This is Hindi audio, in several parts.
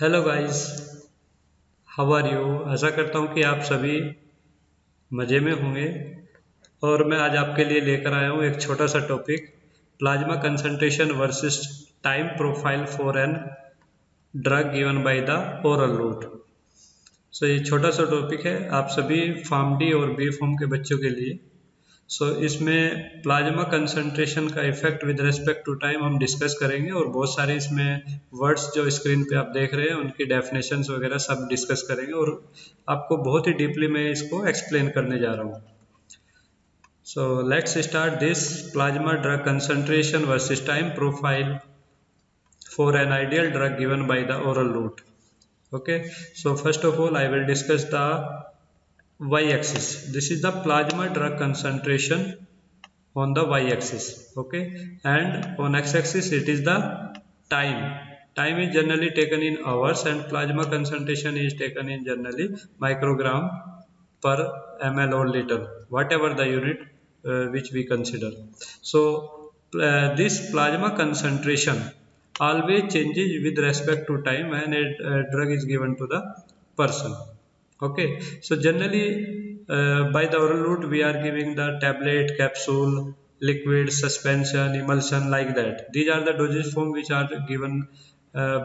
Hello guys, how are you. आशा करता हूँ कि आप सभी मज़े में होंगे। और मैं आज आपके लिए लेकर आया हूँ एक छोटा सा topic, plasma concentration versus time profile for an drug given by the oral route. ये छोटा सा टॉपिक है आप सभी फार्म डी और बी फार्म के बच्चों के लिए। इसमें प्लाज्मा कंसंट्रेशन का effect with respect to time हम डिस्कस करेंगे और बहुत सारे इसमें वर्ड्स जो स्क्रीन पे आप देख रहे हैं उनकी डेफिनेशंस वगैरह सब डिस्कस करेंगे और आपको बहुत ही डीपली मैं इसको एक्सप्लेन करने जा रहा हूँ। Let's start this plasma drug concentration versus time profile for an ideal drug given by the oral route. Okay, so first of all I will discuss the y-axis. This is the plasma drug concentration on the y-axis. Okay, and on x-axis it is the time. Time is generally taken in hours and plasma concentration is taken in generally microgram per ml or liter, whatever the unit which we consider. This plasma concentration always changes with respect to time when a drug is given to the person. Okay, so generally by the oral route we are giving the tablet, capsule, liquid, suspension, emulsion, like that. These are the dosage form which are given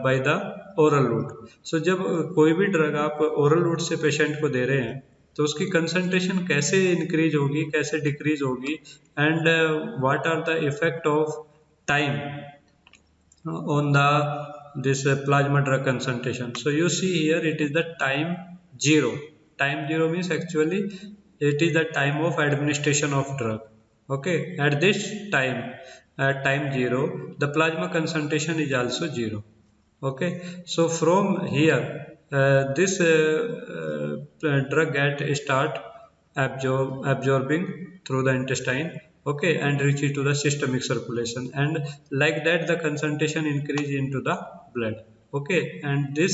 by the oral route. So जब कोई भी ड्रग आप ओरल रूट से पेशेंट को दे रहे हैं तो उसकी कंसंट्रेशन कैसे इंक्रीज होगी, कैसे डिक्रीज होगी, and what are the effect of time on the this plasma drug concentration. So you see here it is the time zero. Time zero means actually it is the time of administration of drug. Okay, at this time, at time zero, the plasma concentration is also zero. Okay, so from here this drug get start absorbing through the intestine. Okay, and reaches to the systemic circulation, and like that the concentration increase into the blood. Okay, and this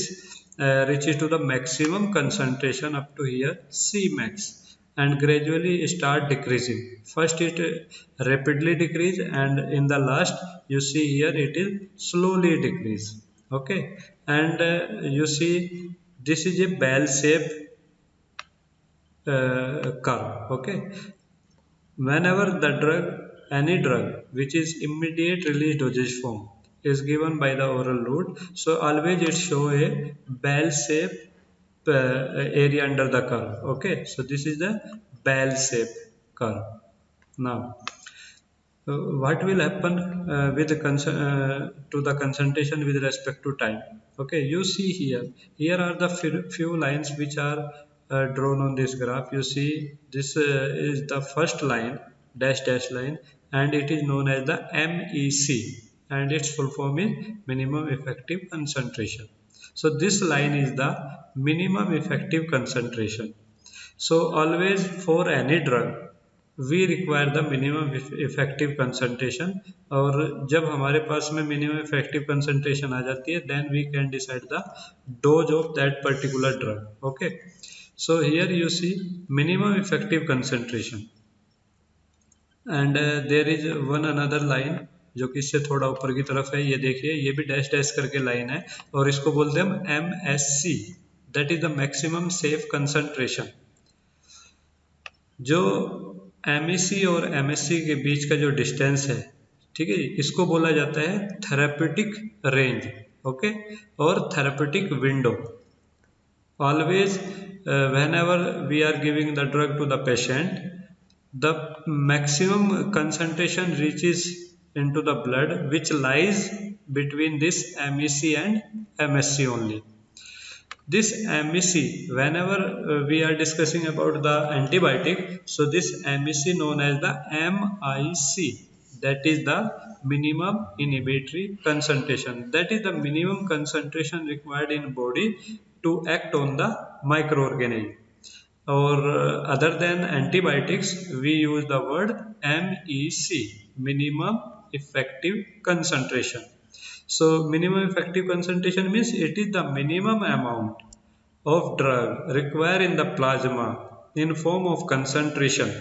reaches to the maximum concentration up to here C max, and gradually start decreasing. First it rapidly decrease, and in the last you see here it is slowly decrease. Okay, and you see this is a bell shape curve. Okay, whenever the drug, any drug which is immediate release dosage form is given by the oral route, so always it show a bell shape area under the curve. Okay, so this is the bell shape curve. Now what will happen with the to the concentration with respect to time? Okay, you see here are the few lines which are drawn on this graph. You see this is the first line, dash dash line, and it is known as the MEC, and its full form is minimum effective concentration. So this line is the minimum effective concentration. So always for any drug we require the minimum effective concentration, और जब हमारे पास में मिनिमम इफेक्टिव कंसंट्रेशन आ जाती है then we can decide the dose of that particular drug. Okay, so here you see minimum effective concentration, and there is one another line जो कि इससे थोड़ा ऊपर की तरफ है. ये देखिए, ये भी डैश डैश करके लाइन है और इसको बोलते हैं हम MSC, that is the maximum safe concentration. जो MEC और MSC के बीच का जो डिस्टेंस है, ठीक है, इसको बोला जाता है थेराप्यूटिक रेंज. ओके, और therapeutic window. Always whenever we are giving the drug to the patient, the maximum concentration reaches into the blood which lies between this MEC and MSC only. This MEC, whenever we are discussing about the antibiotic, so this MEC known as the MIC, that is the minimum inhibitory concentration, that is the minimum concentration required in body to act on the microorganism. Or other than antibiotics we use the word MEC, minimum effective concentration. So minimum effective concentration means it is the minimum amount of drug required in the plasma in form of concentration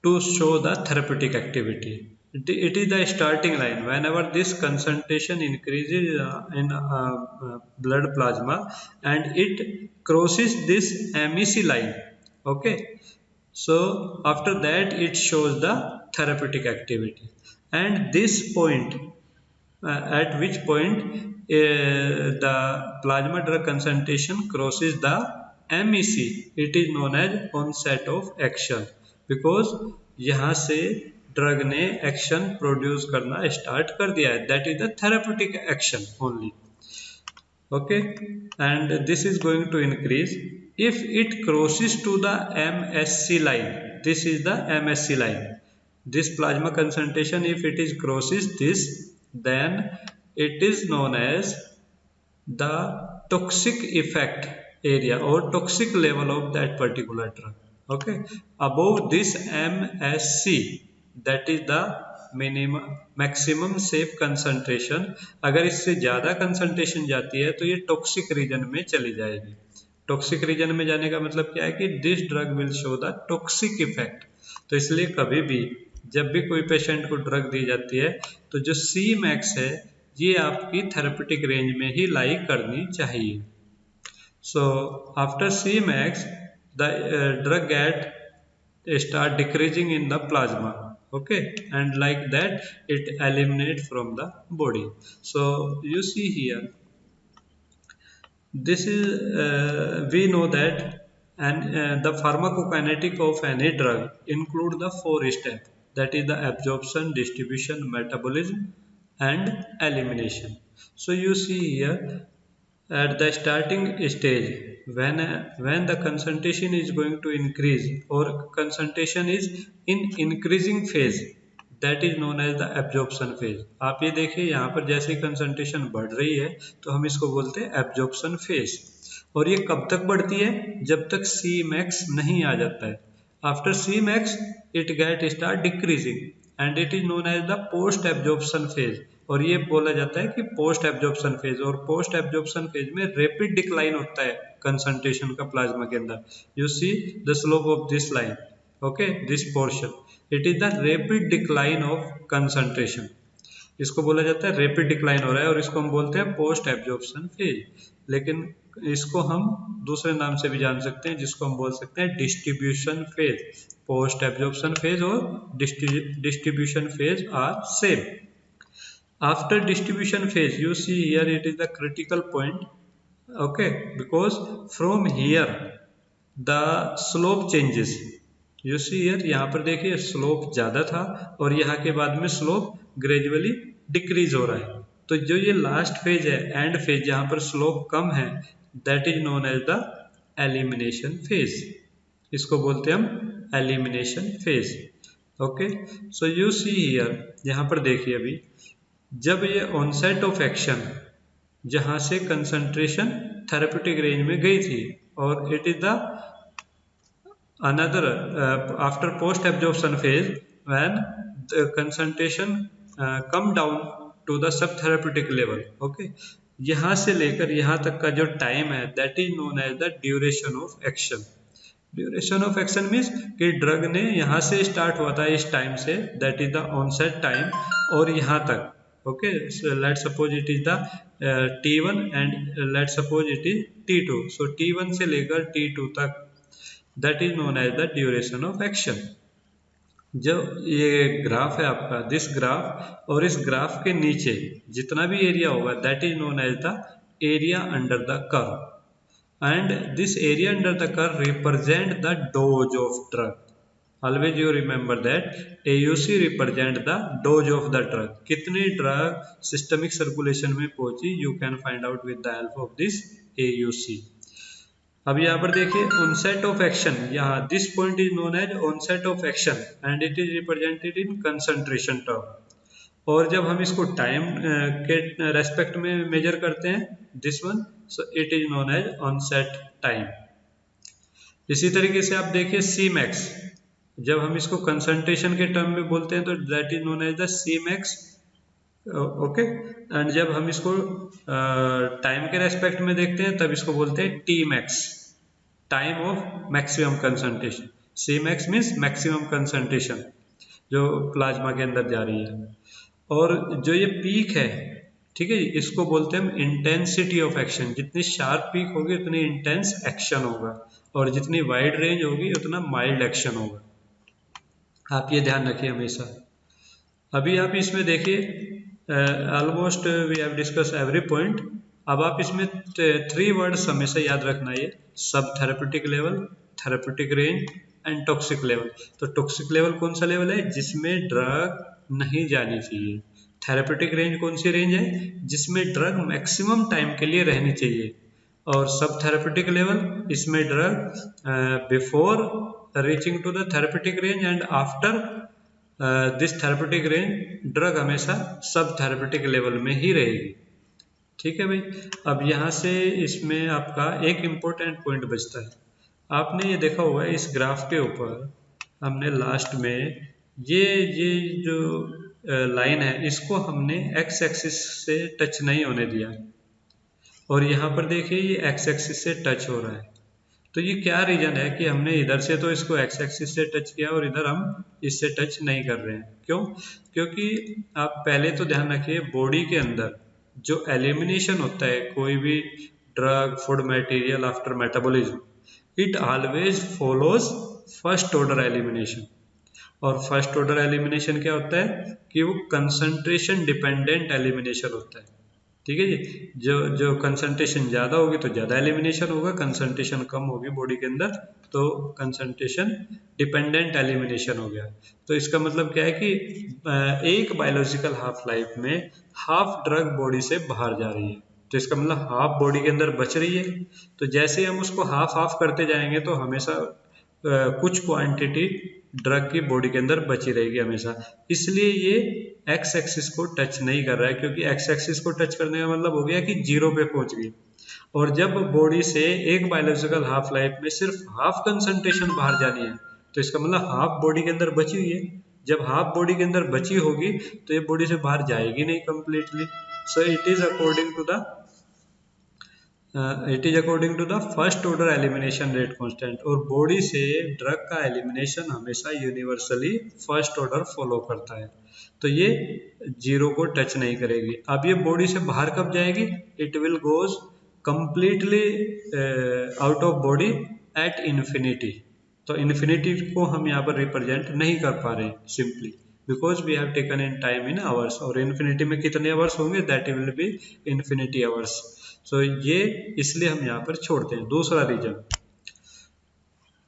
to show the therapeutic activity. It is the starting line. Whenever this concentration increases in blood plasma and it crosses this MEC line, okay. So after that it shows the therapeutic activity, and this point at which point the plasma drug concentration crosses the MEC, it is known as onset of action, because यहाँ से ड्रग ने एक्शन प्रोड्यूस करना स्टार्ट कर दिया है, that is the therapeutic action only, okay. And this is going to increase if it crosses to the MSC line. This is the MSC line, this plasma concentration, if it is crosses this, then it is known as the toxic effect area or toxic level of that particular drug, okay. Above this MSC, that is the minimum maximum safe concentration, अगर इससे ज़्यादा कंसंट्रेशन जाती है तो ये टॉक्सिक रीजन में चली जाएगी। टॉक्सिक रीजन में जाने का मतलब क्या है कि this drug will show the toxic effect. तो इसलिए कभी भी जब भी कोई पेशेंट को ड्रग दी जाती है तो जो सी मैक्स है ये आपकी थेरेपेटिक रेंज में ही लाई करनी चाहिए। So after C max the drug get start decreasing in the plasma, okay, and like that it eliminates from the body. So you see here, this is we know that, and the pharmacokinetic of any drug include the 4 steps, that is the absorption, distribution, metabolism and elimination. So you see here, at the starting stage, when the concentration is going to increase or concentration is in increasing phase, that is known as the absorption phase. आप ये देखिए यहाँ पर जैसे कंसंट्रेशन बढ़ रही है तो हम इसको बोलते हैं absorption phase। और ये कब तक बढ़ती है? जब तक C max नहीं आ जाता है। After C max it get start decreasing and it is known as the post absorption phase। और ये बोला जाता है कि पोस्ट एब्जॉर्प्शन फेज, और पोस्ट एब्जॉर्प्शन फेज में रैपिड डिक्लाइन होता है कंसंट्रेशन का प्लाज्मा के अंदर। You see the slope of this line, okay, this portion, it is the rapid decline of concentration. इसको बोला जाता है रैपिड डिक्लाइन हो रहा है और इसको हम बोलते हैं पोस्ट एब्जॉर्प्शन फेज। लेकिन इसको हम दूसरे नाम से भी जान सकते हैं जिसको हम बोल सकते हैं distribution phase. Post absorption phase और distribution phase are same. After distribution phase, you see here it is the critical point, okay, because from here the slope changes. You see here, यहाँ पर देखिए स्लोप ज़्यादा था और यहाँ के बाद में स्लोप ग्रेजुअली डिक्रीज हो रहा है। तो जो ये लास्ट फेज है, एंड फेज, जहाँ पर स्लोप कम है, that is known as the elimination phase. इसको बोलते हैं हम elimination phase, okay. So you see here, यहाँ पर देखिए अभी जब ये ऑनसेट ऑफ एक्शन, जहाँ से कंसंट्रेशन थेरेप्यूटिक रेंज में गई थी, और it is the another after post absorption phase when the concentration come down to the sub therapeutic level, okay. यहाँ से लेकर यहाँ तक का जो टाइम है, that is known as the duration of action. Duration of action means कि ड्रग ने यहाँ से स्टार्ट हुआ था इस टाइम से, that is the onset time, और यहाँ तक, okay. So let's suppose it is the T1 and let's suppose it is T2. So T1 से लेकर T2 तक, that is known as the duration of action। जब ये ग्राफ है आपका, दिस ग्राफ, और इस ग्राफ के नीचे जितना भी एरिया होगा, that is known as the area under the curve, and this area under the curve represent the dose of drug। Always you remember that AUC represent the dose of the drug। कितनी ड्रग सिस्टमिक सर्कुलेशन में पहुंची, you can find out with the help of this AUC। अब यहाँ पर देखिए onset of action, यहाँ this point is known as onset of action and it is represented in concentration term। और जब हम इसको टाइम के रेस्पेक्ट में मेजर करते हैं, this one, so it is known as onset time. इसी तरीके से आप देखिए C max, जब हम इसको कंसंट्रेशन के टर्म में बोलते हैं तो that is known as the C max, okay. And जब हम इसको टाइम के रेस्पेक्ट में देखते हैं तब इसको बोलते हैं T max, time of maximum concentration. C max means maximum concentration, जो प्लाज्मा के अंदर जा रही है। और जो ये पीक है, ठीक है, इसको बोलते हैं हम इंटेंसिटी ऑफ एक्शन। जितनी शार्प पीक होगी उतनी इंटेंस एक्शन होगा, और जितनी वाइड रेंज होगी उतना माइल्ड एक्शन होगा। आप ये ध्यान रखिए हमेशा। अभी आप इसमें देखिए almost we have discuss every point. अब आप इसमें 3 वर्ड्स हमेशा याद रखना, ये सब therapeutic level, therapeutic range and toxic level. तो टॉक्सिक लेवल कौन सा लेवल है? जिसमें ड्रग नहीं जानी चाहिए। थेरेपेटिक रेंज कौन सी रेंज है? जिसमें ड्रग मैक्सिमम टाइम के लिए रहनी चाहिए। और सब थेरेपेटिक लेवल, इसमें drug before reaching to the therapeutic range and after this therapeutic range, drug हमेशा सब थेरेपेटिक लेवल में ही रहेगी। ठीक है भाई। अब यहाँ से इसमें आपका एक इम्पोर्टेंट पॉइंट बचता है। आपने ये देखा होगा इस ग्राफ के ऊपर हमने लास्ट में ये जो लाइन है इसको हमने एक्स एक्सिस से टच नहीं होने दिया, और यहाँ पर देखिए ये एक्स एक्सिस से टच हो रहा है। तो ये क्या रीजन है कि हमने इधर से तो इसको एक्स एक्सिस से टच किया और इधर हम इससे टच नहीं कर रहे हैं? क्यों? क्योंकि आप पहले तो ध्यान रखिए, बॉडी के अंदर जो एलिमिनेशन होता है कोई भी drug food material after metabolism, it always follows first order elimination. और फर्स्ट ऑर्डर एलिमिनेशन क्या होता है कि वो कंसंट्रेशन डिपेंडेंट एलिमिनेशन होता है। ठीक है जी। जो कंसंट्रेशन ज़्यादा होगी तो ज़्यादा एलिमिनेशन होगा, कंसंट्रेशन कम होगी बॉडी के अंदर तो कंसंट्रेशन डिपेंडेंट एलिमिनेशन हो गया। तो इसका मतलब क्या है कि एक बायोलॉजिकल हाफ लाइफ में हाफ ड्रग बॉडी से बाहर जा रही है, तो इसका मतलब हाफ बॉडी के अंदर बच रही है। तो जैसे हम उसको हाफ हाफ करते जाएंगे तो हमेशा कुछ क्वांटिटी ड्रग की बॉडी के अंदर बची रहेगी हमेशा। इसलिए ये एक्स एक्सिस को टच नहीं कर रहा है, क्योंकि एक्स एक्सिस को टच करने का मतलब हो गया कि 0 पे पहुंच गई। और जब बॉडी से एक बायोलॉजिकल हाफ लाइफ में सिर्फ हाफ कंसंट्रेशन बाहर जानी है, तो इसका मतलब हाफ बॉडी के अंदर बची हुई है। जब हाफ बॉडी के अंदर बची होगी तो ये बॉडी से बाहर जाएगी नहीं completely. So it is according to the first order elimination rate constant. और बॉडी से ड्रग का एलिमिनेशन हमेशा यूनिवर्सली फर्स्ट ऑर्डर फॉलो करता है, तो ये 0 को टच नहीं करेगी। अब ये बॉडी से बाहर कब जाएगी? It will goes completely out of body at infinity. तो इन्फिनिटी को हम यहाँ पर रिप्रेजेंट नहीं कर पा रहे simply because we have taken in time in hours, और इन्फिनिटी में कितने आवर्स होंगे? That will be infinity hours. So ये इसलिए हम यहाँ पर छोड़ते हैं। दूसरा रीजन,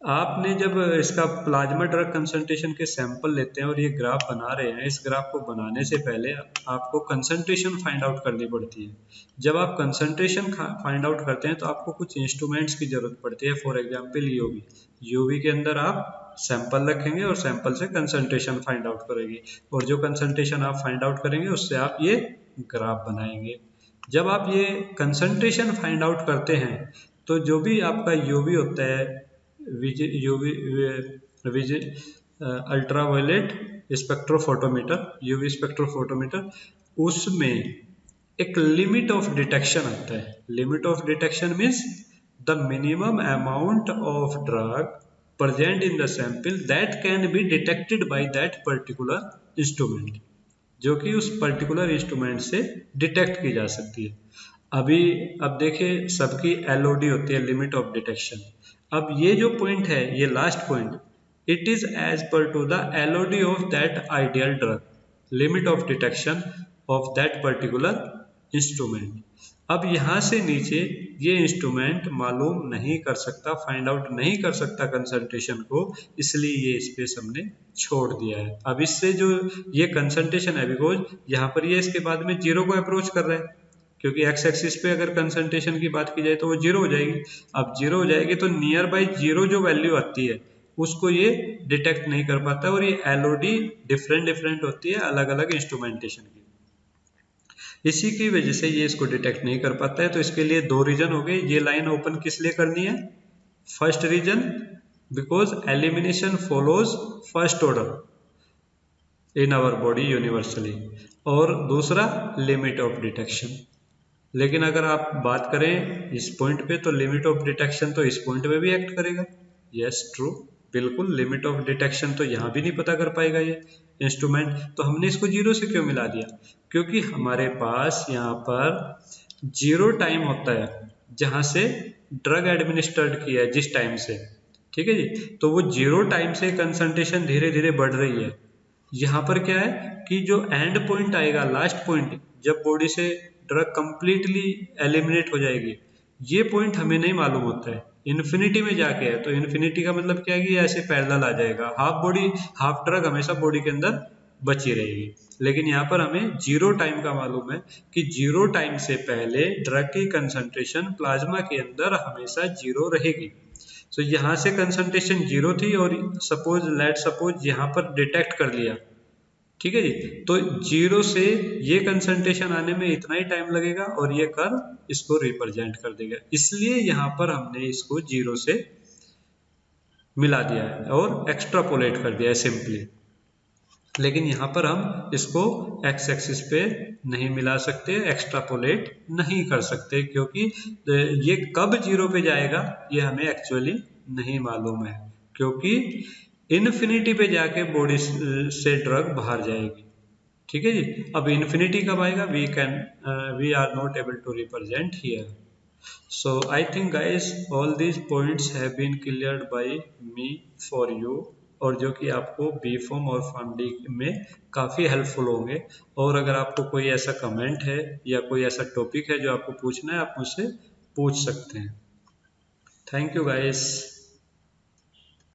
आपने जब इसका प्लाज्मा ड्रग कंसंट्रेशन के सैंपल लेते हैं और ये ग्राफ बना रहे हैं, इस ग्राफ को बनाने से पहले आपको कंसंट्रेशन फाइंड आउट करनी पड़ती है। जब आप कंसंट्रेशन फाइंड आउट करते हैं तो आपको कुछ इंस्ट्रूमेंट्स की जरूरत पड़ती है। For example UV. यूवी के अंदर आप सैंपल रखेंगे और सैंपल से कंसंट्रेशन फाइंड आउट करेंगे, और जो कंसंट्रेशन आप फाइंड आउट करेंगे उससे आप ये ग्राफ बनाएंगे। जब आप ये कंसंट्रेशन फाइंड आउट करते हैं तो जो भी आपका यूवी होता है, अल्ट्रावायलेट स्पेक्ट्रोफोटोमीटर, यूवी स्पेक्ट्रोफोटोमीटर, उसमें एक लिमिट ऑफ डिटेक्शन आता है। Limit of detection means the minimum amount of drug present in the sample that can be detected by that particular instrument, जो कि उस पर्टिकुलर इंस्ट्रूमेंट से डिटेक्ट की जा सकती है। अब देखिए सबकी LOD होती है, लिमिट ऑफ डिटेक्शन। अब ये जो पॉइंट है, ये last point, it is as per to the LOD of that ideal drug, limit of detection of that particular instrument. अब यहाँ से नीचे ये इंस्ट्रूमेंट मालूम नहीं कर सकता, फाइंड आउट नहीं कर सकता कंसंट्रेशन को, इसलिए ये स्पेस हमने छोड़ दिया है। अब इससे जो ये कंसंट्रेशन है, बिकॉज यहाँ पर ये इसके बाद में 0 को अप्रोच कर रहा है, क्योंकि एक्स एक्सिस पे अगर कंसंट्रेशन की बात की जाए तो वो 0 हो जाएगी। अब 0 हो जाएगी तो नियर बाई 0 जो वैल्यू आती है उसको ये डिटेक्ट नहीं कर पाता, और ये LOD डिफरेंट होती है अलग अलग इंस्ट्रूमेंटेशन की। इसी की वजह से ये इसको डिटेक्ट नहीं कर पाता है। तो इसके लिए 2 रीजन हो गए। ये लाइन ओपन किस लिए करनी है? First reason, because elimination follows first order in our body universally, और दूसरा लिमिट ऑफ डिटेक्शन। लेकिन अगर आप बात करें इस पॉइंट पे तो लिमिट ऑफ डिटेक्शन तो इस पॉइंट पे भी एक्ट करेगा। यस ट्रू, बिल्कुल लिमिट ऑफ डिटेक्शन तो यहाँ भी नहीं पता कर पाएगा ये इंस्ट्रूमेंट। तो हमने इसको 0 से क्यों मिला दिया? क्योंकि हमारे पास यहाँ पर 0 टाइम होता है जहाँ से ड्रग एडमिनिस्ट्रेट किया है, जिस टाइम से, ठीक है जी। तो वो 0 टाइम से कंसंट्रेशन धीरे धीरे बढ़ रही है। यहाँ पर क्या है कि जो एंड पॉइंट आएगा, लास्ट पॉइंट, जब बॉडी से ड्रग कंप्लीटली एलिमिनेट हो जाएगी, ये पॉइंट हमें नहीं मालूम होता है, इन्फिनिटी में जाके है। तो इन्फिनिटी का मतलब क्या है कि ऐसे पैरेलल आ जाएगा, हाफ बॉडी हाफ ड्रग हमेशा बॉडी के अंदर बची रहेगी। लेकिन यहाँ पर हमें 0 टाइम का मालूम है कि 0 टाइम से पहले ड्रग की कंसंट्रेशन प्लाज्मा के अंदर हमेशा 0 रहेगी। तो यहाँ से कंसंट्रेशन 0 थी और सपोज यहाँ पर डिटेक्ट कर लिया, ठीक है जी। तो 0 से ये कंसंट्रेशन आने में इतना ही टाइम लगेगा और ये कर्व इसको रिप्रेजेंट कर देगा। इसलिए यहाँ पर हमने इसको 0 से मिला दिया है और एक्स्ट्रापोलेट कर दिया है सिंपली। लेकिन यहाँ पर हम इसको एक्स एक्सिस पे नहीं मिला सकते, एक्स्ट्रापोलेट नहीं कर सकते, क्योंकि ये कब 0 पे जाएगा ये हमें एक्चुअली नहीं मालूम है, क्योंकि इन्फिनिटी पे जाके बॉडी से ड्रग बाहर जाएगी, ठीक है जी। अब इन्फिनिटी कब आएगा, we are not able to represent here. So I think guys all these points have been cleared by me for you, और जो कि आपको बी फॉर्म और फॉर्म डी में काफ़ी हेल्पफुल होंगे। और अगर आपको कोई ऐसा कमेंट है या कोई ऐसा टॉपिक है जो आपको पूछना है, आप मुझसे पूछ सकते हैं। Thank you guys.